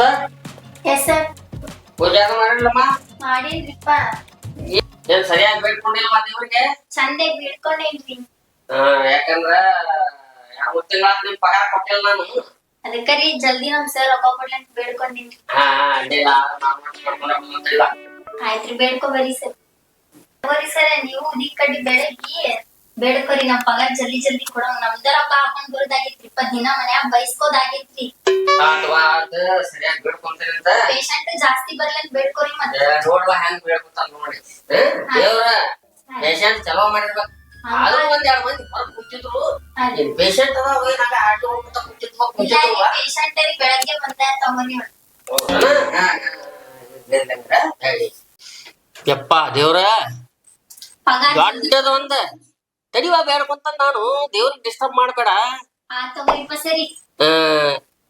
Sister yes sir. ಪೂಜೆ ಅದು ಮಾಡಿಲ್ಲಮ್ಮ ಮಾಡೇನ್ರಿಪ್ಪ. ಏನ್ ಸರಿಯಾಗಿ ಬೇಡ್ಕೊಂಡಿಲ್ಲ ದೇವ್ರಿಗೆ ಚಂದಾಗಿ ಬೀಳ್ಕೊಂಡೇನ್ರಿ. ಯಾಕಂದ್ರ 2-3 ತಿಂಗಳ ನಿಮ್ ಪಗಾರ ಕೊಟ್ಟಿಲ್ಲ ನಾನು ಅದಕ್ಕರಿ ಜಲ್ದಿ ನಮ್ ಸರ್ ರೊಕ್ಕ ಕೊಡ್ಲಿ ಅಂತ ಬೇಡ್ಕೊಂಡೇನ್ರಿ. ಅಡ್ಡಿಲ್ಲ ಮಾಡ್ಕೊಂಡ ಆಯ್ತ್ರಿ, ಬೇಡ್ಕೊ ಬರ್ರಿ ಸರ್. ಬರ್ರಿ ಸರ್, ನೀವು ಉದಿ ಕಡ್ಡಿ ಬೆಳಗಿ ಬೇಡ್ಕೊರಿ ನಮ್ ಪಗಾರ ಜಲ್ದಿ ಜಲ್ದಿ ಕೊಡೋಣ. ನಮ್ದ ರೊಕ್ಕ ಹಾಕೊಂಡ್ ಬರೋದಾಗೈತ್ರಿ. 20 ದಿನ ಮನ್ಯಾಗ ಬೈಸ್ಕೋದಾಗೈತ್ರಿ. ಸರಿಯಾಗಿ ಬೇಡ್ಕೊಂತೀನಿ ಅಂತ ಪೇಷಂಟ್ ಜಾಸ್ತಿ ಬರ್ಲಿ ಅಂತ ಬೇಡ್ಕೊರಿ. ಮತ್ತೆ ನೋಡ್ವಾ ಹೆಂಗ್ ಬೇಡ್ಕೊತಾರ ನೋಡಿ. ದೇವ್ರ ಪೇಷಂಟ್ ಚಲೋ ಮಾಡಿರ್ಬೇಕು. ಆದ್ರೂ 1-2 ಮಂದಿ ಹೊರಗ್ ಕೂತಿದ್ರು. ಪೇಷಂಟ್ ಅದ ಹೋಗಿ ಆಟೋ ಹೋಗ್ತಾ ಕೂತಿದ್ವ ಪೇಷಂಟ್ ಬೆಳಗ್ಗೆ ಬಂದ ತಗೊಂಡಿ. ಯಪ್ಪ ದೇವ್ರ ಪಗಾರ ದೊಡ್ಡದ ಒಂದ ತಡಿವಾ ಬೇಡ್ಕೊಂತ ನಾನು ದೇವ್ರಿಗೆ ಡಿಸ್ಟರ್ಬ್ ಮಾಡ್ಬೇಡ. ತಗೋರಿಪ್ಪ ಸರಿ.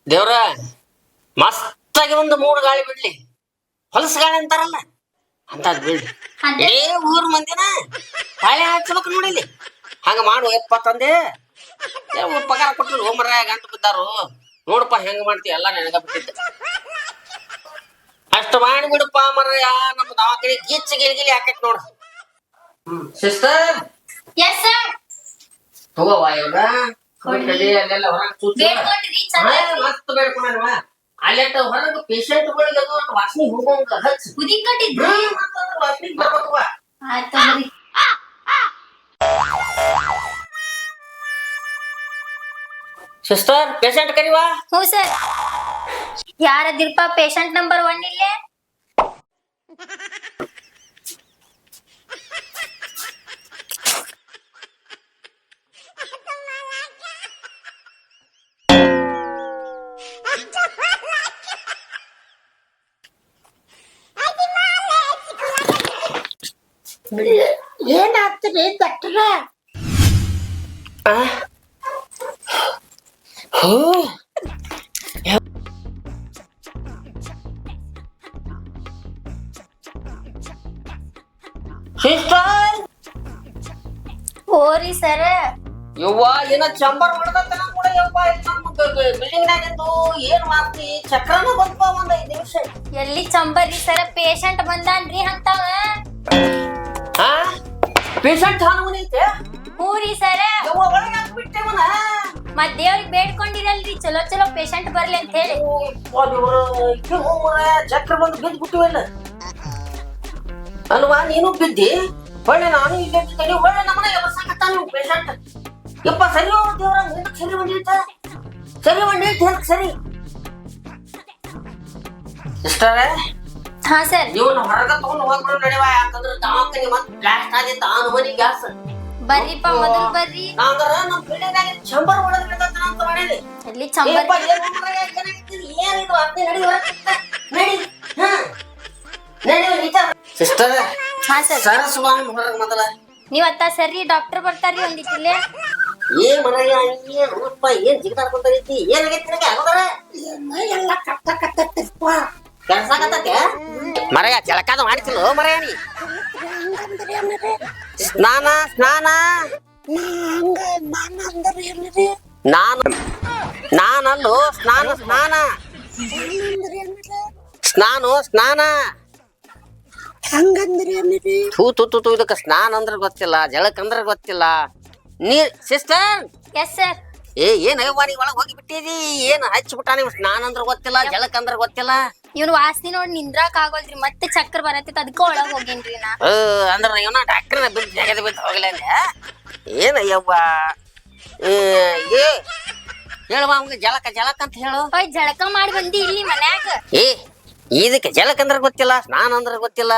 ದೇವ್ರ ಮಸ್ತಾಗಿ ಒಂದು 3 ಗಾಳಿ ಬಿಡ್ಲಿ, ಹೊಲಸ ಗಾಳಿ ಅಂತಾರಲ್ಲ ಅಂತ ಬಿಡ್ಲಿ. ಏ ಊರ್ ಮಂದಿನ ತಾಳೆ ಹಚ್ಚಬೇಕು ನೋಡಿಲಿ, ಹಂಗ ಮಾಡು ಯಪ್ಪ ತಂದೆ. ಪಗಾರ ಕೊಟ್ಟರು ಹೋಮರ ಗಂಟು ಬಿದ್ದಾರು ನೋಡಪ್ಪ ಹೆಂಗ ಮಾಡ್ತೀವಿ ಎಲ್ಲ ನೆನಗ ಬಿಟ್ಟಿದ್ದ. ಅಷ್ಟು ಮಾಡಿ ಬಿಡಪ್ಪ ಮರಯ್ಯ, ನಮ್ಮ ದವಾಖಾನೆ ಗಿಚ್ಚ ಗಿಲಿ ಹಾಕೈತಿ ನೋಡ. Sister yes sir. ತಗೋವಾ ಇವ್ರ ಅಲ್ಲೆಲ್ಲ ಹೊರಗೆ ಚೂಚಿ ಮಸ್ತ್ ಬೇಡ್ಕೊಂಡವ. ಅಲ್ಲೆಟ್ಟ ಹೊರಗೆ ಪೇಷಂಟ್ಗಳಿಗೆ ಅದು ವಾಸನೆ ಹೋಗೋಂಗ ಹಚ್ಚ ಉದಿ ಕಟ್ಟಿದ್ರಿ. ವಾಸನೆ ಬರ್ಬೇಕವ. ಆಯ್ತು ತಗೋರಿ. ಸಿಸ್ಟರ್ ಪೇಷಂಟ್ ಕರಿವಾ. ಹ್ಞೂ ಸರ್. ಯಾರದಿರ್ಪ ಪೇಷಂಟ್ ನಂಬರ್ 1 ಇಲ್ಲೇ? ಏನಾಗ್ತದೆ ಡಾಕ್ಟರ್? ಸಿಸ್ಟರ್ ಓರಿ ಸರ್. ಯವ್ವ ಏನ ಚಂಬರ್ ಹೊಡೆದ ಕೂಡ ಯವ್ವ ಬಿಲ್ಡಿಂಗ್ ನಾಗಿಂದು ಏನ್ ಮಾಡ್ತಿ ಚಕ್ರನ ಬಂದ್ಪ ಒಂದ್ 5 ನಿಮಿಷ. ಎಲ್ಲಿ ಚಂಬರ್ರಿ ಸರ್, ಪೇಷಂಟ್ ಬಂದಾನ್ರಿ ಅಂತಾವ. ಪೇಷಂಟ್ ಹಾನವನಿ ಐತೆ. ಹ್ಞೂ ರೀ ಸರ್. ಯವ್ವ ಒಳಗೆ ಹಾಕ್ಬಿಟ್ಟೆವನ. ಮತ್ ದೇವ್ರಿಗೆ ಬೇಡ್ಕೊಂಡಿರಲ್ರಿ ಚಲೋ ಚಲೋ ಪೇಷಂಟ್ ಬರ್ಲಿ ಅಂತ ಹೇಳಿ. ಚಕ್ರ ಬಂದು ಬಿದ್ದು ಬಿಟ್ಟಿವಲ್ಲ ಅಲ್ವಾ, ನೀನು ಬಿದ್ದಿ ಹೊಳ್ಳೆ ನಾನು ಇಲ್ಲೇ ಬಿದ್ದೀನಿ. ಹೊಳ್ಳೆ ನಮ್ಮನೆ ಎಬರ್ಸಾಕತ್ತ ನೀವು ಪೇಷಂಟ್. ಯಪ್ಪ ಸರಿ ದೇವ್ರ ಮುಂದಕ್ಕೆ ಸರಿ ಬಂದಿತ್ತ ಸರಿ ಬಂದಿತ್ತು ಹೆಲ್ಕ್ ಸರಿ. ಸಿಸ್ಟರೇ ಹಾ ಸರ್. ಇವನು ಹೊರಗ ತಗೊಂಡು ಹೋಗ್ಬಿಡು ನಡಿವಾ, ಯಾಕಂದ್ರೆ ದವಾಖಾನೆ ಮತ್ತೆ ಬ್ಲಾಸ್ಟ್ ಆಗಿತ್ತು ಆ ಮನಿ ಗ್ಯಾಸ್. ಬರ್ರಿಪ್ಪ ಮೊದಲು ಬರ್ರಿ. ನಾಂದ್ರ ನಮ್ಮ ಬಿಲ್ಡಿಂಗ್ ಚಂಬರ್ ಒಳಗೆ ಬಿಡ್ತಾನ ಅಂತ ಮಾಡೀನಿ. ಎಲ್ಲಿ ಚಂಬರ್? ಏನಿದು ಅರ್ಧ ನಡಿ ನಡಿ. ಸಿಸ್ಟರ್ ಹಾ ಸರ್. ಸರಸ್ವಾಮಿ ಹೊರಗೆ ಮೊದಲ ನೀವ್ ಅತ್ತ ಸರ್ರಿ, ಡಾಕ್ಟರ್ ಬರ್ತಾರ್ರಿ ಒಂದಿಟ್ಟಿಲ್ಲೇ. ಏನ್ ಮರಯ್ಯ ಏನಪ್ಪ ಏನ್ ಜಿಗಿದಾಡ್ಕೊಂಡೈತಿ, ಏನಾಗೈತಿ ನಿನಗೆ ಆಗೋದರ? ಎಲ್ಲ ಕಟ್ಟಕತ್ತಪ್ಪ. ಕೆಲ್ಸಾಕತ್ತೈತೆ ಮರಯ್ಯ, ಜಳಕಾದ ಮಾಡ್ತಿಲ್ಲ ಮರಯ್ಯ ನೀ. ಸ್ನಾನ ಸ್ನಾನ ನಾನಲ್ಲೋ ಸ್ನಾನ ಸ್ನಾನ ಸ್ನಾನ ಸ್ನಾನ ಹಂಗಂದ್ರೆ ತೂ ತು ತು ತು ಇದಕ್ಕೆ ಸ್ನಾನ ಅಂದ್ರೆ ಗೊತ್ತಿಲ್ಲ, ಜಳಕ ಅಂದ್ರೆ ಗೊತ್ತಿಲ್ಲ. ನೀರ್ ಸಿಸ್ಟರ್. Yes sir. ಏನ್ ಅಯ್ಯವ್ವ ಒಳಗ್ ಹೋಗಿ ಬಿಟ್ಟಿದಿ, ಏನ್ ಹಚ್ಚಿಬಿಟ್ಟ ನೀವು. ಸ್ನಾನ ಅಂದ್ರೆ ಗೊತ್ತಿಲ್ಲ, ಜಳಕ ಅಂದ್ರೆ ಗೊತ್ತಿಲ್ಲ. ಇವ್ನ ವಾಸನೆ ನೋಡಿ ನಿಂದ್ರಾಕ್ ಆಗೋಲ್ರಿ, ಮತ್ತೆ ಚಕ್ರ ಬರತ್ತೈತಿ, ಅದಕ್ಕೆ ಒಳಗ್ ಹೋಗೇನ್ರಿ ನಾ. ಅಂದ್ರ ಇವನ ಡಾಕ್ಟರ್ನ ಬಿದ್ದು ಜಗದ ಬಿದ್ದು ಹೋಗ್ಲ ಏನ್ ಅಯ್ಯವ್ವ. ಹೇಳುವ ಅವ್ನಿಗೆ ಜಳಕ ಜಳಕ ಅಂತ ಹೇಳು. ಹೋಯ್ ಜಳಕ ಮಾಡಿ ಬಂದಿ ಇಲ್ಲಿ ಮನ್ಯಾಗ. ಇದಕ್ಕೆ ಜಳಕ ಅಂದ್ರೆ ಗೊತ್ತಿಲ್ಲ, ಸ್ನಾನ ಅಂದ್ರೆ ಗೊತ್ತಿಲ್ಲ,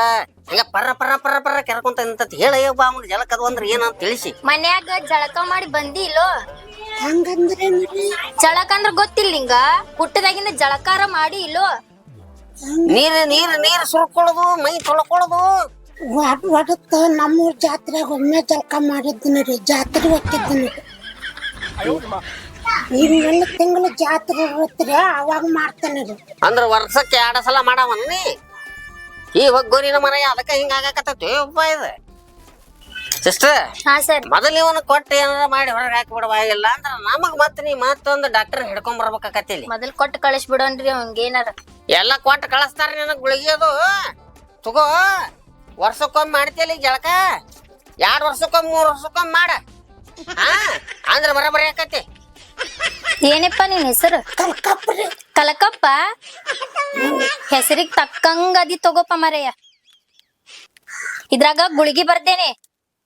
ಹಂಗ ಪರ್ರ ಪರ್ರ ಪರ್ರ ಪರ್ರ ಕೆರ್ಕೊಂತ ನಿಂತ ಹೇಳಯ್ಯವ್ವ ಅವ್ನಿಗೆ ಜಳಕದ ಅಂದ್ರೆ ಏನಂತ ತಿಳಿಸಿ. ಮನ್ಯಾಗ ಜಳಕ ಮಾಡಿ ಬಂದಿ ಇಲ್ಲೋ? ಹಂಗಂದ್ರೆ ಜಳಕ ಅಂದ್ರ ಗೊತ್ತಿಲ್ಲ ನಿಂಗ? ಹುಟ್ಟದಾಗಿಂದ ಜಳಕಾರ ಮಾಡಿ ಇಲ್ಲೋ? ನೀರ್ ನೀರ್ ನೀರ್ ಸುರ್ಕೊಳ್ಳೋದು, ಮೈ ತೊಳ್ಕೊಳ್ಳೋದು. ಒಡತ್ತ ನಮ್ಮೂರ್ ಜಾತ್ರೆಗೆ ಒಮ್ಮೆ ಜಳಕ ಮಾಡಿದ್ದೀನಿ ರೀ, ಜಾತ್ರೆ ಹೋಗಿದ್ದೀನಿ. ಇನ್ನೆಲ್ಲ ತಿಂಗಳು ಜಾತ್ರೆ ಇರುತ್ತೀರಿ, ಅವಾಗ ಮಾಡ್ತಾನೆ ರೀ. ಅಂದ್ರ ವರ್ಷಕ್ಕೆ 2 ಸಲ ಮಾಡವನ ನೀ. ಈ ಹೋಗೋರಿನ ಮರಯ್ಯ, ಅದಕ್ಕ ಹಿಂಗ ಆಗಾಕತ್ತೈತಿ ಒಬ್ಬ ಇದು. ಸಿಸ್ಟರ್ ಹಾ ಸರ್. ಮೊದಲು ಇವನು ಕೊಟ್ಟು ಏನಾರ ಮಾಡಿ ಹೊರಗೆ ಹಾಕಿ ಬಿಡವಾ, ಇಲ್ಲ ಅಂದ್ರ ನಮಗ್ ಮತ್ತ ನೀ ಮತ್ತೊಂದು ಡಾಕ್ಟರ್ ಹಿಡ್ಕೊಂಡ್ ಬರ್ಬೇಕಾಕತ್ತಿಲಿ. ಮೊದಲ್ ಕೊಟ್ಟು ಕಳಿಸ್ ಬಿಡೋನ್ರಿ ಅವಂಗ ಏನಾರ. ಎಲ್ಲ ಕೊಟ್ಟು ಕಳಿಸ್ತಾರ ನಿನಗ್ ಗುಳಿಗೆ ಅದು ತಗೋ. ವರ್ಷಕ್ಕೊಮ್ಮೆ ಮಾಡ್ತೀಯಲ್ಲ ಈಗ ಜಳಕ, 2 ವರ್ಷಕ್ಕೊಮ್ಮೆ 3 ವರ್ಷಕ್ಕೊಮ್ಮೆ ಮಾಡ. ಹಾ ಅಂದ್ರ ಬರಬರಿ ಆಕತಿ. ಏನಪ್ಪ ನಿನ್ ಹೆಸರು? ಕಲ್ಕಪ್ರಿ. ಕಲಕಪ್ಪ. ಹೆಸರಿಗೆ ತಕ್ಕಂಗ ಅದಿ ತಗೋಪ ಮರೆಯ. ಇದ್ರಾಗ ಗುಳಿಗಿ ಬರ್ದೇನೆ,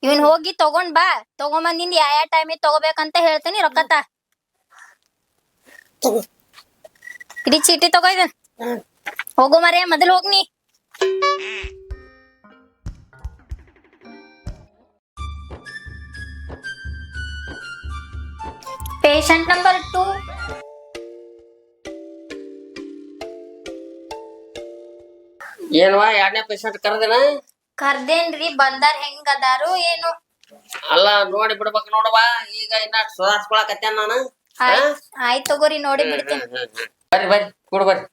ಇವನ್ ಹೋಗಿ ತಗೊಂಡ್ ಬಾ. ತಗೊಂಬಂದಿಂದ ಯಾವ ಟೈಮಿಗೆ ತಗೋಬೇಕಂತ ಹೇಳ್ತೇನಿ. ರೊಕ್ಕತ ತಗೋ. ಇಡೀ ಚೀಟಿ ತಗೋ ಇದನ್. ಹೋಗೋ ಮರೆಯ, ಮೊದಲು ಹೋಗ್ನಿ. Patient number 2. ಏನ್ವಾ 2ನೇ ಪೇಷಂಟ್ ಕರೆದನ? ಕರ್ದೇನ್ರಿ, ಬಂದಾರ ಹೆಂಗ್ ಅದಾರು ಏನು? ಅಲ್ಲ ನೋಡಿ ಬಿಡ್ಬೇಕು ನೋಡವಾ. ಈಗ ಇನ್ನ ಸುಧಾರಿಸ್ಕೊಳಕತ್ತೇನ್ ನಾನು. ಆಯ್ತ್ ತಗೋರಿ, ನೋಡಿ ಬಿಡ್ತೇನೆ. ಬರ್ರಿ ಬರ್ರಿ ಕೂಡ ಬರ್ರಿ.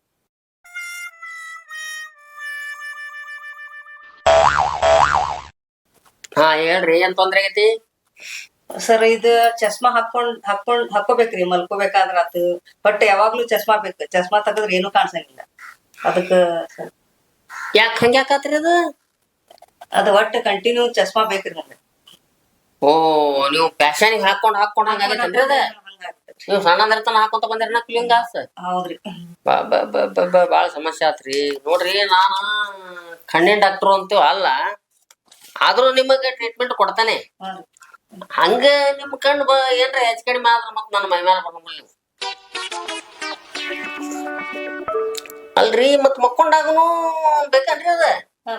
ಹಾ ಹೇಳ್ರಿ, ಏನ್ ತೊಂದ್ರೆ ಆಗೈತಿ? ಸರ್ ಇದು ಚಸ್ಮಾ ಹಾಕೋಬೇಕ್ರಿ ಮಲ್ಕೋಬೇಕಾದ್ರ ಆತು. ಬಟ್ ಯಾವಾಗ್ಲೂ ಚಸ್ಮಾ ಬೇಕು. ಚಸ್ಮಾ ತೆಗದ್ರ ಏನು ಕಾಣ್ಸಂಗಿಲ್ಲ. ಅದಕ್ಕ ಯಾಕೆ ಹಂಗ್ಯಾಕತ್ರಿ ಅದು? ಅದ ಒಟ್ಟು ಕಂಟಿನ್ಯೂ ಚಸ್ಮಾ ಬೇಕ್ರಿ ನಮ್ಗೆ. ಓ, ನೀವು ಪ್ಯಾಶನಿಗೆ ಹಾಕೊಂಡ್ ಹಂಗಾಗೈತೇನ್ರಿ ಅದ? ನೀವು ಸಣ್ಣಂದಿರ್ತಾನ ಹಾಕೊಂತ ಬಂದಿರ ನಕ್ಲಿಂಗ ಹೌದ್ರಿ. ಬಾಳ ಸಮಸ್ಯೆ ಆತ್ರಿ. ನೋಡ್ರಿ, ನಾನು ಕಣ್ಣಿನ ಡಾಕ್ಟರ್ ಅಂತೀವ ಅಲ್ಲ, ಆದ್ರೂ ನಿಮಗ ಟ್ರೀಟ್ಮೆಂಟ್ ಕೊಡ್ತಾನೆ. ಹಂಗ ನಿಮ್ ಕಣ್ಣು ಏನ್ರ ಹೆಚ್ಚು ಕಡಿಮೆ ಆದ್ರ ಮತ್ ನನ್ನ ಮೈ ಮೇಲೆ ಬರ್ಕೊಂಬಲ್ ನೀವು. ಅಲ್ರಿ, ಮತ್ ಮಕ್ಕೊಂಡಾಗನು ಬೇಕನ್ರಿ ಅದ?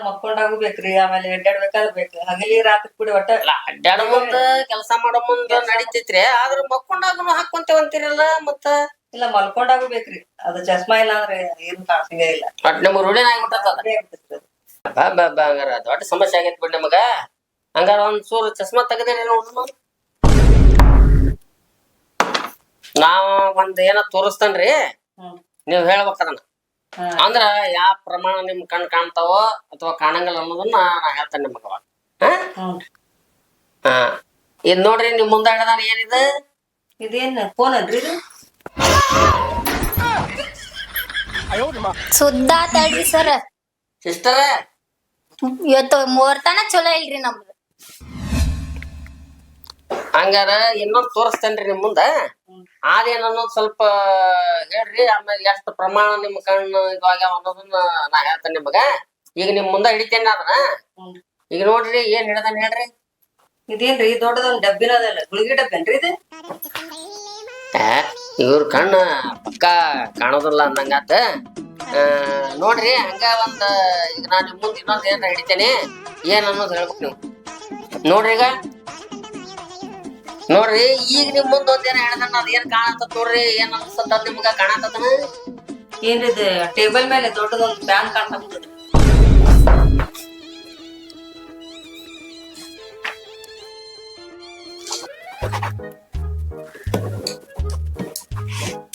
ಮಕ್ಕೊಂಡಾಗು ಬೇಕ್ರಿ. ಆಮೇಲೆ ಅಡ್ಡಾಡ್ಬೇಕಾದ್ರ ಬೇಕು. ಹಗಲಿ ರಾತ್ರಿ ಕೂಡಿ ಒಟ್ಟ ಅಡ್ಡಾಡೋ ಮುಂದ ಕೆಲಸ ಮಾಡೋ ಮುಂದ ನಡೀತೈತ್ರಿ. ಆದ್ರ ಮಕ್ಕೊಂಡಾಗನು ಹಾಕೊಂತೇವ ಅಂತೀರಲ್ಲ ಮತ್ತ? ಇಲ್ಲ, ಮಲ್ಕೊಂಡಾಗು ಬೇಕ್ರಿ. ಅದು ಚಸ್ಮಾ ಇಲ್ಲ ಅಂದ್ರೆ ಏನು ಕಾಣ್ಸಂಗೇ ಇಲ್ಲ. ಬಟ್ ನಿಮ್ಗೆ ರೂಢಿನ ಆಗ್ಬಿಟ್ಟದ. ಹಂಗಾರ ದೊಡ್ಡ ಸಮಸ್ಯೆ ಆಗೈತಿ ಬಿಡ್ ನಿಮಗ. ಹಂಗಾರ ಒಂದ್ ಚೂರು ಚಸ್ಮಾ ತೆಗದೇನೆ ನೋಡ್ರಿ. ನಾವ್ ಒಂದ್ ಏನ ತೋರಿಸ್ತೇನ್ರಿ, ನೀವ್ ಹೇಳ್ಬೇಕ ಅದನ್ನ. ಅಂದ್ರ ಯಾವ ಪ್ರಮಾಣ ನಿಮ್ ಕಣ್ ಕಾಣ್ತಾವೋ ಅಥವಾ ಕಾಣಂಗಿಲ್ಲ ಅನ್ನೋದನ್ನ ನಾ ಹೇಳ್ತೇನೆ ನಿಮಗ. ಹಾ ಇದ್ ನೋಡ್ರಿ, ನಿಮ್ ಮುಂದೆ ಹಿಡದಾನ ಏನಿದೆ? ಇದೇನ್ ಫೋನ್ ಅನ್ರಿ ಇದು? ಸುದ್ದ ತಡ್ರಿ ಸರ್. ಸಿಸ್ಟರ್, ಇವತ್ತು ಮುಹೂರ್ತನ ಚಲೋ ಇಲ್ರಿ ನಮ್ದು. ಹಂಗಾರ ಇನ್ನೊಂದ್ ತೋರಿಸ್ತೇನ್ರಿ ನಿಮ್ ಮುಂದ. ಅದೇನ ಅನ್ನೋದ್ ಸ್ವಲ್ಪ ಹೇಳ್ರಿ. ಆಮೇಲೆ ಎಷ್ಟು ಪ್ರಮಾಣ ನಿಮ್ ಕಣ್ಣು ಇದಾಗ್ಯಾವ ಅನ್ನೋದನ್ನ ನಾ ಹೇಳ್ತೇನೆ ನಿಮಗ. ಈಗ ನಿಮ್ ಮುಂದ ಹಿಡಿತೇನೆ ಅದನ್ನ. ಈಗ ನೋಡ್ರಿ, ಏನ್ ಹಿಡದಾನ ಹೇಳ್ರಿ. ಇದೇನ್ರಿ ದೊಡ್ಡದೊಂದ್ ಡಬ್ಬಿನ ಅದಲ್ಲ, ಗುಳಿಗೆ ಡಬ್ಬೇನ್ರಿ ಇದು? ಇವ್ರ ಕಣ್ಣ ಪಕ್ಕ ಕಾಣೋದಿಲ್ಲ ಅಂದಂಗಾತ. ನೋಡ್ರಿ, ಹಂಗ ಒಂದ್ ಈಗ ನಾ ನಿಮ್ ಮುಂದ್ ಇನ್ನೊಂದ್ ಏನ್ ಹಿಡಿತೇನೆ, ಏನ್ ಅನ್ನೋದು ಹೇಳ್ಬೇಕು ನೀವು. ನೋಡ್ರಿ, ಈಗ ನೋಡ್ರಿ, ಈಗ ನಿಮ್ ಮುಂದ್ ಒಂದೇನ ಹೇಳ್ದಾನ. ಅದ್ ಏನ್ ಕಾಣತ್ತ ನೋಡ್ರಿ, ಏನ್ ಅನ್ಸತ್ತ ನಿಮ್ಗ ಕಾಣತ್ತದನ? ಏನ್ರಿ ಇದು? ಟೇಬಲ್ ಮೇಲೆ ದೊಡ್ಡದೊಂದ್ ಫ್ಯಾನ್ ಕಾಣ್ತಾ.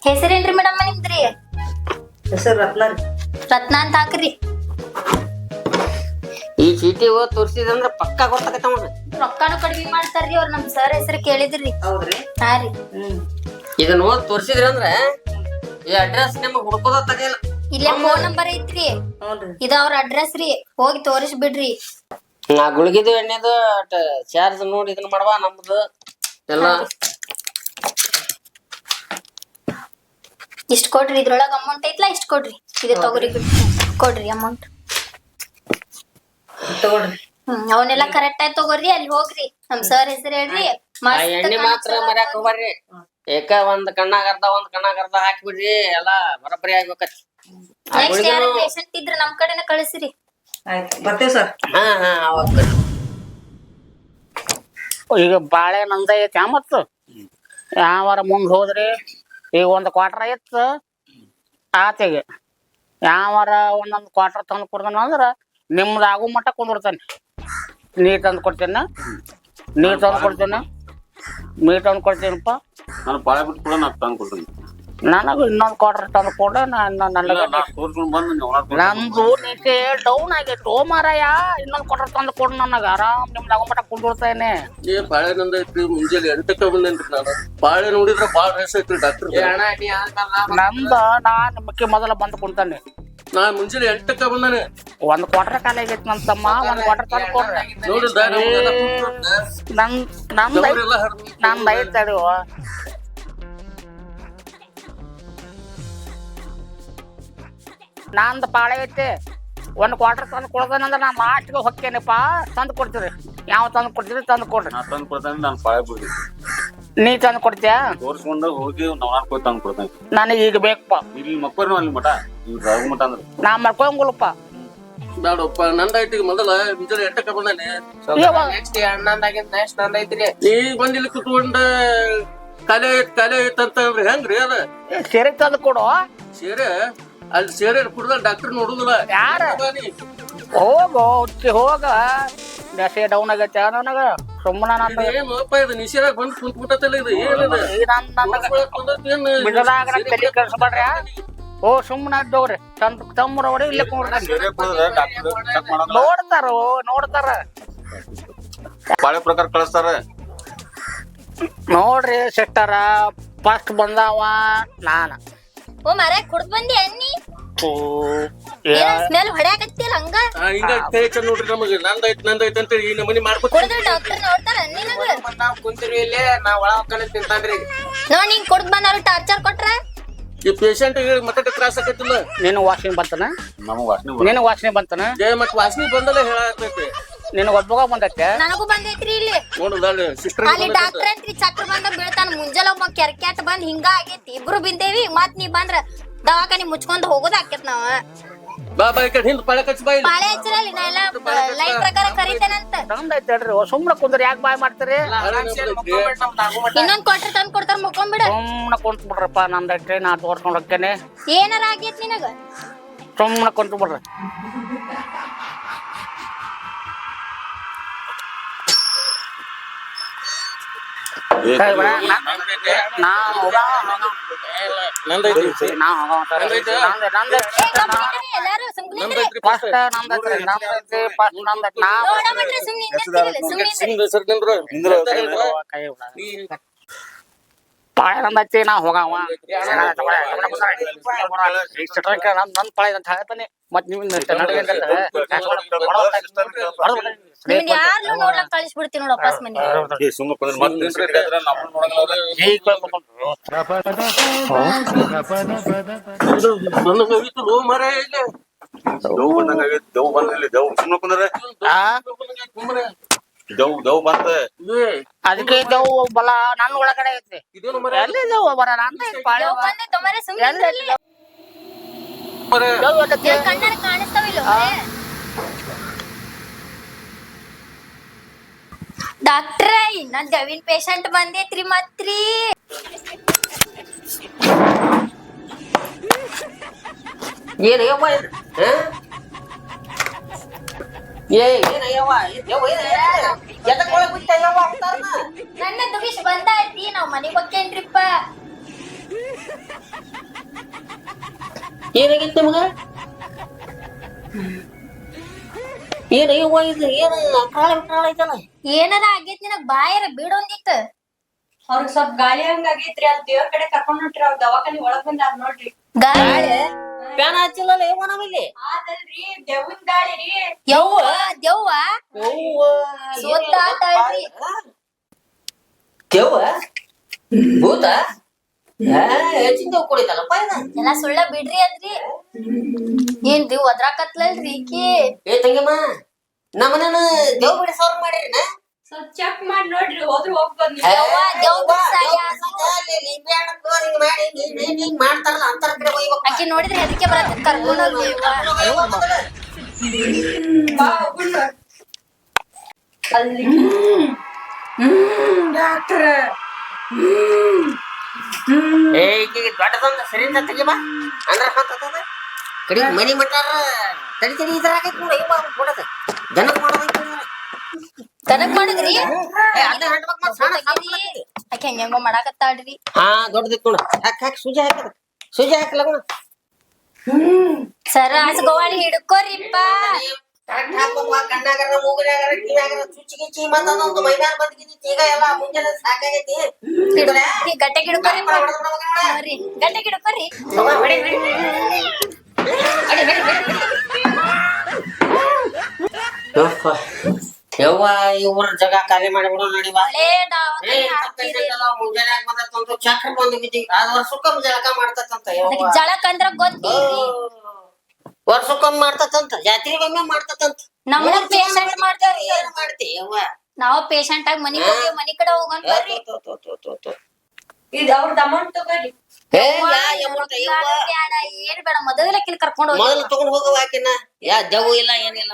ಹೆಸರೇನ್ರಿ ಮೇಡಮ್ ನಿಮ್ದ್ರಿ? ಹೆಸರು ರತ್ನ ರೀ. ರತ್ನ ಅಂತ ಹಾಕ್ರಿ. ಈ ಚೀಟಿ ಓದ್ ತೋರ್ಸಿದಂದ್ರ ಪಕ್ಕ ಗೊತ್ತಾಗತ್ತ ನೋಡ್ರಿ. ರೊಕ್ಕಾನು ಕಡಿಮೆ ಮಾಡ್ತಾರ್ರಿ ಅವ್ರ. ನಮ್ ಸರ್ ಹೆಸರು ಕೇಳಿದ್ರಿ. ಹೌದ್ರಿ. ಹಾ ರೀ. ಇದನ್ನ ಓದ್ ತೋರ್ಸಿದ್ರಿ ಅಂದ್ರ ಈ ಅಡ್ರೆಸ್ ನಿಮಗ್ ಹುಡ್ಕೋದ ತಗಿಲ್ಲ. ಇಲ್ಲೇ ಫೋನ್ ನಂಬರ್ ಐತ್ರಿ. ಇದ ಅವ್ರ ಅಡ್ರೆಸ್ ರೀ. ಹೋಗಿ ತೋರಿಸ್ ಬಿಡ್ರಿ. ನಾ ಗುಳಿಗಿದು ಎಣ್ಣೆದು ಚಾರ್ಜ್ ನೋಡಿ ಇದನ್ನ ಮಾಡವಾ. ನಮ್ದು ಎಲ್ಲ ಇಷ್ಟ ಕೊಡ್ರಿ. ಇದ್ರೊಳಗ ಅಮೌಂಟ್ ಐತ್ಲಾ, ಇಷ್ಟ ಕೊಡ್ರಿ. ಇದು ತಗೋರಿ, ಕೊಡ್ರಿ ಅಮೌಂಟ್. ತಗೊಳ್ರಿ. ಅವನ್ನೆಲ್ಲ ಕರೆಕ್ಟ್ ಆಗಿ ತಗೋರಿ. ಅಲ್ಲಿ ಹೋಗ್ರಿ, ನಮ್ ಸರ್ ಹೆಸರು ಹೇಳ್ರಿ. ಎಣ್ಣೆ ಮಾತ್ರ ಮರ್ಯಾಕ್ ಹೋಗ್ಬಾರ್ರಿ. ಏಕ ಒಂದ್ ಕಣ್ಣಾಗ ಅರ್ಧ ಹಾಕಿಬಿಡ್ರಿ. ಎಲ್ಲಾ ಬರಬರಿ ಆಗ್ಬೇಕತ್. ನೆಕ್ಸ್ಟ್ ಯಾರು ಪೇಷಂಟ್ ಇದ್ರ ನಮ್ ಕಡೆನ ಕಳಿಸ್ರಿ. ಆಯ್ತು, ಬರ್ತೇವ್ ಸರ್. ಹಾ ಅವಾಗ ಈಗ ಬಾಳೆ ನಂದ ಐತಿ. ಮತ್ತ ಯಾವಾರ ಮುಂದ್ ಹೋದ್ರಿ ಈಗ ಒಂದ್ ಕ್ವಾರ್ಟರ್ ಐತ್ ಆತಿಗೆ ಯಾವಾರ ಒಂದೊಂದ್ ಕ್ವಾರ್ಟರ್ ತಂದು ಕೊಡ್ತಾನ ಅಂದ್ರ ನಿಮ್ದು ಆಗು ಮಟ್ಟ ಕುಂದಿರ್ತಾನೆ. ನೀರ್ ತಂದು ಕೊಡ್ತೇನ, ನೀರ್ ತಂದು ಕೊಡ್ತೇನೆ, ಮೀಟ್ ತಂದು ಕೊಡ್ತೀನಪ್ಪ. ನಾನು ಬಾಳೆ ಬಿಟ್ಟು ಕೂಡ ನಾನು ತಂದು ಕೊಡ್ತೀನಿ. ನನಗ ಇನ್ನೊಂದ್ ಕ್ವಾರ್ಟರ್ ತಂದು ಕೊಡ. ನಮ್ದು ನೀತಿ ಡೌನ್ ಆಗೈತಿ. ಮಾರಾಯ, ಇನ್ನೊಂದ್ ಕ್ವಾರ್ಟರ್ ತಂದು ಕೊಡು. ನನಗ ಆರಾಮ್ ನಿಮ್ದು ಆಗು ಮಟ್ಟ ಕುಂದಿರ್ತೇನೆ. ಏ ಬಾಳೆ ನಂದ ಐತ್ರಿ. ಮುಂಜಾನೆ 8ಕ್ಕೆ ಬಂದೇನ್ರಿ ನಾನು. ಬಾಳೆ ನೋಡಿದ್ರ ಬಾಳ ರೇಸ್ ಐತ್ರಿ ಡಾಕ್ಟರ್. ನಂದ ನಾ ನಿಮ್ಮಕ್ಕೆ ಮೊದಲ ಬಂದು ಕುಂತಾನೆ. ನಾ ಮುಂಜಾನೆ 8ಕ್ಕ ಬಂದಾನೆ. ಒಂದ್ ಕ್ವಾರ್ಟರ್ ಖಾಲಿ ಆಗೈತಿ ನಮ್ ತಮ್ಮ, ಒಂದ್ ಕ್ವಾರ್ಟರ್ ತಂದು ಕೊಡ್ರಿ. ನೋಡಿಲ್ಲ ನಂದ್ ಐತ್ ಅದು. ನಂದ್ ಪಾಳೆ ಐತಿ, ಒಂದ್ ಕ್ವಾರ್ಟರ್ ತಂದು ಕೊಡ್ದೇನಂದ್ರ ನಾ ಲಾಸ್ಟ್ಗೆ ಹೊಕ್ಕೇನಪ್ಪ. ತಂದು ಕೊಡ್ತೀರಿ, ಯಾವ ತಂದು ಕೊಡ್ತೀರಿ ತಂದು ಕೊಡ್ರಿ. ನಾ ತಂದು ಕೊಡ್ತೇನೆ, ನಾನು ಪಾಳೆ ಬಿಡಿ ನೀ ತಂದು ಕೊಡ್ತೀಯಾ? ತೋರ್ಸ್ಕೊಂಡು ಹೋಗಿ ನಾವ್ ಹೋಗಿ ತಂದು ಕೊಡ್ತೇನೆ. ನನಗೆ ಈಗ ಬೇಕಪ್ಪ. ಇಲ್ಲಿ ಮಕ್ಕಳು ಅಲ್ಲಿ ಮಠ ಈಗ ಮಠ ಅಂದ್ರೆ ನಾ ಮಾಡ್ಕೊಂಗುಲಪ್ಪ. ಬೇಡಪ್ಪ, ನಂದಾಯ್ತು. ಈಗ ಮೊದಲ ಮುಂಜಾನೆ 8ಕ್ಕ ಬಂದಾನೆ. Next ಅಣ್ಣಂದಾಗಿಂದ next ನಂದೈತ್ರಿ. ಈಗ ಬಂದಿಲ್ಲಿ ಕುತ್ಕೊಂಡ ಕಲೆ ಐತಂತ ಅಂದ್ರೆ ಹೆಂಗ್ರಿ ಅದ? ಸೀರೆ ತಂದು ಕೊಡು. ಸೇರೆ ಅಲ್ಲಿ ಸೇರೆ ಕುಡ್ದ ಡಾಕ್ಟರ್ ನೋಡುದಿಲ್ಲ. ಯಾರ? ಹೋಗು ಹೋಗ. ದಶೆ ಡೌನ್ ಆಗೈತೆ ನನಗ. ಸುಮ್ಮನೆ ನಂದು ಏನಪ್ಪ ಇದು ನಿಶೇರಾಗ ಬಂದು ಕುಂತ್ಬಿಟ್ಟಲ್ಲ. ಇದು ಏನದ ಬಿಡದಾಗ ತಲೆ ಕೆಡಿಸ್ಬೇಡ್ರಿ. ಓ ಸುಮ್ಮನೆ ಅಡ್ಡೋಗ್ರಿ. ತಮ್ಮರವ್ರಿ ಇಲ್ಲೇ ನೋಡ್ತಾರ ಪಾಳೆ ಪ್ರಕಾರ ಕಳಿಸ್ತಾರ. ನೋಡ್ರಿ ಸಿಸ್ಟರ, ಫಸ್ಟ್ ಬಂದಾವ ನಾನ. ಓ ಮರ ಕುಡ್ದ್ ಬಂದಿ ಅನ್ನಿ ಸ್ಮೆಲ್ ಹೊಡ್ಯಾಕತ್ತಿಲ್ಲ ಹಂಗ. ಹಿಂಗ ಚಂದ ನೋಡ್ರಿ ನಮಗ. ನಂದಾಯ್ತು ಅಂತೇಳಿ ಈ ನಮನಿ ಮಾಡ್ಕೊತ ಕುಡಿದ್ರೆ ಡಾಕ್ಟರ್ ನೋಡ್ತಾರ ನಿನಗ. ನಾವ್ ಕುಂತಿರಿ ಇಲ್ಲೇ, ನಾವ್ ಒಳ ಹೊಕ್ಕನೆ ತಿಂತಾನ್ರಿ. ನೋಡ್ ನಿಂಗ್ ಕುಡ್ದ್ ಬಂದವ್ರು ಟಾರ್ಚರ್ ಕೊಟ್ರ. ಈ ಪೇಷಂಟ್ ಮತ್ತೆ ತ್ರಾಸ ಆಕತ್ತಿಲ್ಲ. ನಿನ್ ವಾಸನೆ ಬಂತನ? ನಮಗ್ ವಾಸನೆ ನಿನ್ ವಾಸನೆ ಬಂತನ? ಮತ್ ವಾಸನಿ ಬಂದಲ್ಲ ಹೇಳತೈತಿ. ನಿನ್ ಒಬ್ಬಗ ಬಂದೈತೆ? ನನಗೂ ಬಂದೈತ್ರಿ ಇಲ್ಲಿ. ನೋಡುದ ಸಿಸ್ಟರ್ ಅಲ್ಲಿ ಡಾಕ್ಟರ್ ಅಂತ್ರಿ ಚಕ್ರ ಬಂದ ಬೀಳ್ತಾನ. ಮುಂಜಾನೆ ಒಬ್ಬ ಕೆರ್ಕ್ಯಾಟ್ ಬಂದ್ ಹಿಂಗ ಆಗೈತಿ. ಇಬ್ರು ಬಿದ್ದೇವಿ. ಮತ್ ನೀ ಬಂದ್ರ ದವಾಖಾನಿ ಮುಚ್ಕೊಂಡ್ ಹೋಗೋದ ಆಕೇತ್ ನಾವ. ಬಾ ಈ ಕಡೆ ಹಿಂದ್ ಪಾಳೆ ಕಚ್ಚ ಬಾ. ಪಾಳೆ ಹಚ್ಚಿರಲ್ಲ ನಾ ಎಲ್ಲ ಲೈನ್ ಪ್ರಕಾರ ಕರಿತೇನಂತ. ತಂದೈತೆ ಹೇಳ್ರಿ. ಸುಮ್ನೆ ಕುಂದ್ರಿ, ಯಾಕೆ ಬಾಯ್ ಮಾಡ್ತೀರಿ? ಇನ್ನೊಂದ್ ಕ್ವಾರ್ಟರ್ ತಂದ್ ಕೊಡ್ತಾರ, ಮುಕ್ಕೊಂಬಿಡ. ಸುಮ್ನೆ ಕುಂತ್ ಬಿಡ್ರಪ್ಪ. ನಂದೈತ್ರಿ, ನಾ ತೋರ್ಸ್ಕೊಂಡ್ ಹೋಗ್ತೇನೆ. ಏನಾರ ಆಗೇತ್ ನಿನಗ? ಸುಮ್ನೆ ಕುಂತ್ ಬಿಡ್ರಿ. ಎಲ್ಲಾರು ಸುಮ್ನೆ ಪಾಳೆ ನಂದೈತಿ, ನಾ ಹೋಗವ. ನನ್ ಪಾಳೆ ಅಂತ ಹೇಳ್ತಾನೆ. ಮತ್ ನೀವು ಯಾರು ನೋಡ್ಲಕ್ ಕಳಿಸ್ಬಿಡ್ತೀನಿ ನೋಡು ವಾಪಸ್ ಮನೆ. ಅದಕ್ಕೆ ದೇವ್ ಬಲ ನನ್ನ ಒಳಗಡೆ ಐತಿ. ಎಲ್ಲಿ ದೇವ್ ಬರ ಪಾಳೆ ಕಣ್ಣಾರ ಕಾಣಿಸ್ತಾವಿಲ್ಲ. ಡಾಕ್ಟ್ರ ಇನ್ನ ದವಿನ್ ಪೇಷಂಟ್ ಬಂದೈತ್ರಿ ಮತ್ರಿ. ಏನಯ್ಯವ್ವ ಇದು? ನನ್ನ ದುಗಿಶ್ ಬಂದಾಯ್ತಿ. ನಾವ್ ಮನೆಗ್ ಹೋಗ್ತೇನ್ರಿಪ್ಪ. ಏನಾಗಿತ್ತು ನಿಮಗ? ಏನಯ್ಯವ್ವ ಇದು? ಏನು ಕಾಳ ಐತಲ್ಲ? ಏನಾರ ಆಗೇತ್ ನಿನಗ್ ಬಾಯರ ಬಿಡೊಂದಿತ್ತು. ಅವ್ರಿಗೆ ಸ್ವಲ್ಪ ಗಾಳಿ ಹಂಗ ಆಗೈತ್ರಿ. ಅಲ್ಲಿ ದೇವ್ರ ಕಡೆ ಕರ್ಕೊಂಡ್ ಹೊಂಟ್ರಿ. ಅವ್ರ ದವಾಖಾನಿ ಒಳಗ್ ಬಂದಾರ ನೋಡ್ರಿ. ಗಾಳಿ ಪ್ಯಾನ್ ಹಚ್ಚಿಲ್ಲಲ್ಲ ಯವ್ವ ನಾವಿಲ್ಲಿ? ಆದಲ್ರಿ ದೆವ್ವಿನ ಗಾಳಿ ರೀ. ಯವ್ವ ದೆವ್ವ ಸೋತ್ತಾಳ್ರಿ. ದೆವ್ವ ಭೂತ ಹೆಚ್ಚಿನ ಕುಡಿತಲ್ಲಪ್ಪ ಇದ. ಎಲ್ಲ ಸುಳ್ಳ ಬಿಡ್ರಿ ಅದ್ರಿ. ಏನ್ರಿ ಒದ್ರಾಕತ್ಲಲ್ರಿ ಈಕಿ? ಏ ತಂಗಿಮ್ಮ, ನಮ್ಮನೇನ ದೇವ್ ಬಿಡಿ ಸೌರ್ ಮಾಡಿರಿನ? ಸ್ವಲ್ಪ ಚೆಕ್ ಮಾಡಿ ನೋಡ್ರಿ. ಹೋದ್ರ ಹೋಗ್ಬೋದು. ಯವ್ವ ದೆವ್ವ ಮಾಡ್ತಾರಲ್ಲ ಅಂತರ ಕಡೆ ಹೋಗ್ಬೇಕು. ಆಕಿ ನೋಡಿದ್ರೆ ಅದಕ್ಕೆ ಬರತ್ತೆ ಕರ್ಕೊಂಡೋಗಿ. ಅಲ್ಲಿ ಡಾಕ್ಟ್ರ ದೊಡ್ಡದೊಂದು ಸರಿಂದ ತೆಗಿಬಾ ಅಂದ್ರ ಕಡಿ ಮನಿ ಮಟ್ಟಾರ ತಡಿ ಇದ್ರಾಗೈತ್ ನೋಡ. ಇವ ಕೊಡದ ಜನಕ್ ಮಾಡೋದೈತಿ. ತನಕ್ ಮಾಡಿದ್ರಿ ಆಕೆ ಹೆಂಗೋ ಮಾಡಾಕತ್ತಾಳ್ರಿ. ಹಾ ದೊಡ್ಡದಿತ್ತು ನೋಡ. ಹಾಕಿ ಸೂಜಿ ಹಾಕದ ಸೂಜಿ ಹಾಕಲ್ಲ ಸರ ಹಸ್ಗೋವಾಳಿ ಹಿಡ್ಕೋರಿಪ್ಪ. ಕರೆಕ್ಟ್ ಹಾಕೋವಾ. ಕಣ್ಣಾಗರ ಮೂಗನಾಗರ ಕಿವಿಯಾಗರ ಚುಚ್ಚಿ ಗಿಚ್ಚಿ ಬಂದದೊಂದು ಮೈಮ್ಯಾಲ ಬಂದ್ಗಿದ್ದಿತ್ತು. ಈಗ ಎಲ್ಲ ಮುಂಜಾನೆ ಸಾಕಾಗೈತಿ. ಗಟ್ಟೆ ಗಿಡ್ಕೋರಿ. ಗಟ್ಟೆ ಗಿಡ್ಕೋರಿ. ಯಪ್ಪ. ಯವ್ವ ಇವ್ರ ಜಾಗ ಖಾಲಿ ಮಾಡಿಬಿಡೋ ನಡಿವಾ. ಹಳೆ ದವಾಖಾನೆ ಹಾಕ್ತೀರಿ. ಮುಂಜಾನೆ ಬಂದತ್ತಂತ ಚಕ್ರ ಬಂದು ಬಿದ್ದಿ ಅದ್ ವರ್ಷಕ್ಕೊಮ್ಮೆ ಜಳಕ ಮಾಡ್ತತಂತ ಅದಕ್ಕೆ ಜಳಕ್ ಅಂದ್ರ ಗೊತ್ತಿಲ್ರಿ. ವರ್ಷಕ್ಕೊಮ್ಮೆ ಮಾಡ್ತತಂತ ಜಾತ್ರೆಗೊಮ್ಮೆ ಮಾಡ್ತತಂತ ನಮ್ಮನ್ನ ಪೇಷಂಟ್ ಮಾಡ್ತಾರ್ರಿ. ಏನ್ ಮಾಡ್ತಿ ಯವ್ವ ನಾವು ಪೇಷಂಟ್ ಆಗಿ ಮನಿ ಹೋಗಿ ಮನಿ ಕಡೆ ಹೋಗೋಣ ಬರ್ರಿ. ಇದು ಅವ್ರದ್ದು ಅಮೌಂಟ್ ತಗೋರಿ. ಏ ಯಾ ಯಮ್ಮಂತ ಯವ್ವ ಬ್ಯಾಡ ಏನ್ ಬೇಡ ಮೊದಲಕಿಲ್ ಕರ್ಕೊಂಡು ಹೋಗಿ. ಮೊದಲು ತಗೊಂಡ್ ಹೋಗವ ಆಕಿನ ಯಾ ಜವು ಇಲ್ಲ ಏನಿಲ್ಲ.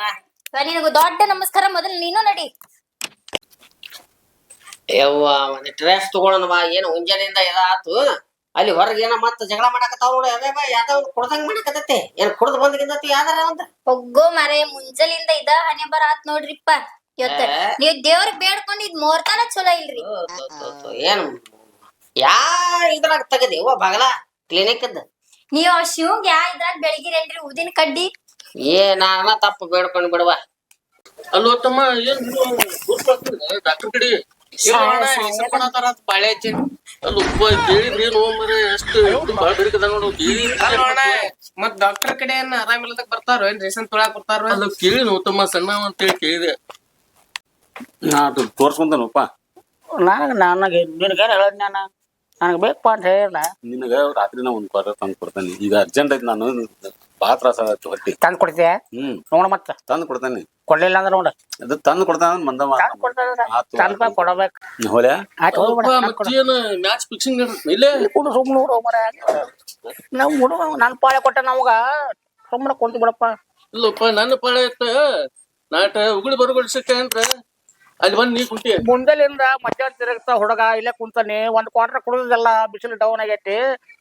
ನಿನಗ ದೊಡ್ಡ ನಮಸ್ಕಾರ. ಮೊದಲು ನೀನು ನಡಿ. ಯವ್ವ ಒಂದ್ ಡ್ರೆಸ್ ತಗೊಳೋಣ ಬಾ. ಏನು ಮುಂಜಾನೆಯಿಂದ ಇದಾತು ಅಲ್ಲಿ ಹೊರಗೆ ಏನ ಮತ್ತ ಜಗಳ ಮಾಡಕತ್ತಾವ ನೋಡಿ. ಅದೇ ಬಾ ಯಾವ್ದೋ ಒಂದು ಕುಡ್ದಂಗ್ ಮಾಡಕತ್ತೈತೆ. ಏನ್ ಕುಡ್ದು ಬಂದ್ಗಿಂದತಿ ಯಾವ್ದಾರ ಒಂದ್ ಹೋಗೋ ಮಾರೇ ಮುಂಜಾಲಿಂದ ಇದ ಹಣೆ ಬರ ಆತ್ ನೋಡ್ರಿಪ್ಪ. ಇವತ್ತ ನೀವ್ ದೇವ್ರಿಗೆ ಬೇಡ್ಕೊಂಡ್ ಇದ್ ಮೋರ್ತಾನ ಚಲೋ ಇಲ್ರಿ. ಏನ್ ಯಾ ಇದ್ರಾಗ ತಗದಿ ಯವ್ವ ಬಾಗಲ ಕ್ಲಿನಿಕ್ ಅದ. ನೀವ್ ಆ ಶಿವಂಗ್ ಯಾ ಇದ್ರಾಗ ಬೆಳಗಿರೇನ್ರಿ ಉದಿನ ಕಡ್ಡಿ. ನಾನ ತಪ್ಪು ಬೇಡ್ಕೊಂಡ್ ಬಿಡುವ. ಅಲ್ಲೋ ತಮ್ಮ ಏನ್ ಡಾಕ್ಟರ್ ಕಡೆ ಬಾಳೆ ಹಚ್ಚಿ ಅಲ್ಲಿ ಉಪ್ಪ ಕೇಳಿದ್ರಿ ಮರ ಎಷ್ಟು ಬಾಳ ಬೇಡಿಕದ ನೋಡು. ಮತ್ ಡಾಕ್ಟರ್ ಕಡೆ ಏನ್ ಆರಾಮಿಲ್ಲದಾಗ ಬರ್ತಾರೋ ಏನ್ ರೇಷನ್ ತೊಳಾಕ್ ಬರ್ತಾರೋ? ಅಲ್ಲ ಕೇಳಿ ನೋ ತಮ್ಮ ಸಣ್ಣ ಅಂತೇಳಿ ಕೇಳಿದೆ. ನಾ ಅದು ತೋರ್ಸ್ಕೊಂತೇನಪ್ಪ. ನನಗೆ ನಿನಗೇನು ಹೇಳೋದು ನಾನು ನನಗೆ ಬೇಕಪ್ಪ ಅಂತ ಹೇಳಿಲ್ಲ. ನಿನಗ ರಾತ್ರಿ ನಾ ಒಂದ್ ಕ್ವಾರ್ಟರ್ ತಂದು ಕೊಡ್ತೇನೆ. ಈಗ ಅರ್ಜೆಂಟ್ ಐತಿ, ನಾನು ಬಾಳ ತ್ರಾಸ ಆಗತ್ತೆ ಹೊಟ್ಟಿ. ತಂದು ಕೊಡ್ತೀಯ ನೋಡ ಮತ್ತೆ ತಂದು ಕೊಡ್ತೇನೆ. ಕೊಡ್ಲಿಲ್ಲ ಅಂದ್ರೆ ನೋಡ ಅದು ತಂದು ಕೊಡ್ತಾನ ಮಂದ ತಂದು ಕೊಡ್ತಾರೆ ಕೊಡಬೇಕು. ಹೋಲೆ ಆಯ್ತು ಮತ್ತೇನು ಮ್ಯಾಚ್ ಫಿಕ್ಸಿಂಗ್ ಇಲ್ಲೇ ಕೂಡ ಸುಮ್ಮನೆ ನೋಡು ಮರ ನಾವು ಹುಡುಗ ನನ್ನ ಪಾಳೆ ಕೊಟ್ಟ ನಮಗ ಸುಮ್ಮನೆ ಕುಂತು ಬಿಡಪ್ಪ. ಇಲ್ಲಪ್ಪ ನನ್ನ ಪಾಳೆ ಇತ್ತ ನಾಟ ಉಗುಳಿ ಬರಗೊಳಿಸಕ್ಕೆ ಅಂದ್ರ ಅಲ್ಲಿ ಬಂದ್ ನೀ ಕುಂತಿ. ಮುಂದಲಿಂದ ಮಧ್ಯಾಹ್ನ ತಿರುಗ್ತಾ ಹುಡುಗ ಇಲ್ಲೇ ಕುಂತಾನೆ. ಒಂದ್ ಕ್ವಾರ್ಟರ್ ಕುಡಿದೆಲ್ಲ ಬಿಸಿಲು ಡೌನ್ ಆಗೈತಿ.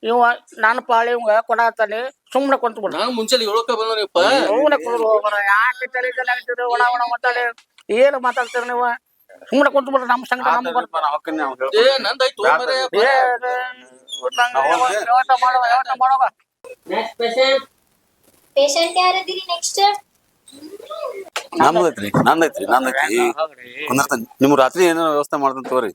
ಇವ ನನ್ನ ಪಾಳಿ ಇವಂಗ ಕೊಡತಾನೆ. ಸುಮ್ಮನೆ ಕುಂತು ಬಿಡ. ನಾ ಮುಂಚೆ ಹೇಳಕ ಬಂದನಿಪ್ಪ. ಸುಮ್ಮನೆ ಕುಡಿದು ಯಾಕೆ ತಲೆ ಆಗ್ತಿದ್ರು ಒಣ ಒಣ ಮಾತಾಡಿ ಏನು ಮಾತಾಡ್ತೀರ ನೀವು? ಸುಮ್ಮನೆ ಕುಂತು ಬಿಡ್ರಿ. ನಮ್ಮ ಸಂಗಡ ನಮ್ಗೆ ಏ ನಂದಾಯ್ತು ವ್ಯವಸ್ಥೆ ಮಾಡೋಗ. Patient ಯಾರದಿರಿ next? ನಂದೈತ್ರಿ ಕುಂದಿರ್ತಾನೆ. ನಿಮ್ ರಾತ್ರಿ ಏನೋ ವ್ಯವಸ್ಥೆ ಮಾಡ್ತಾನೆ ತಗೋರಿ.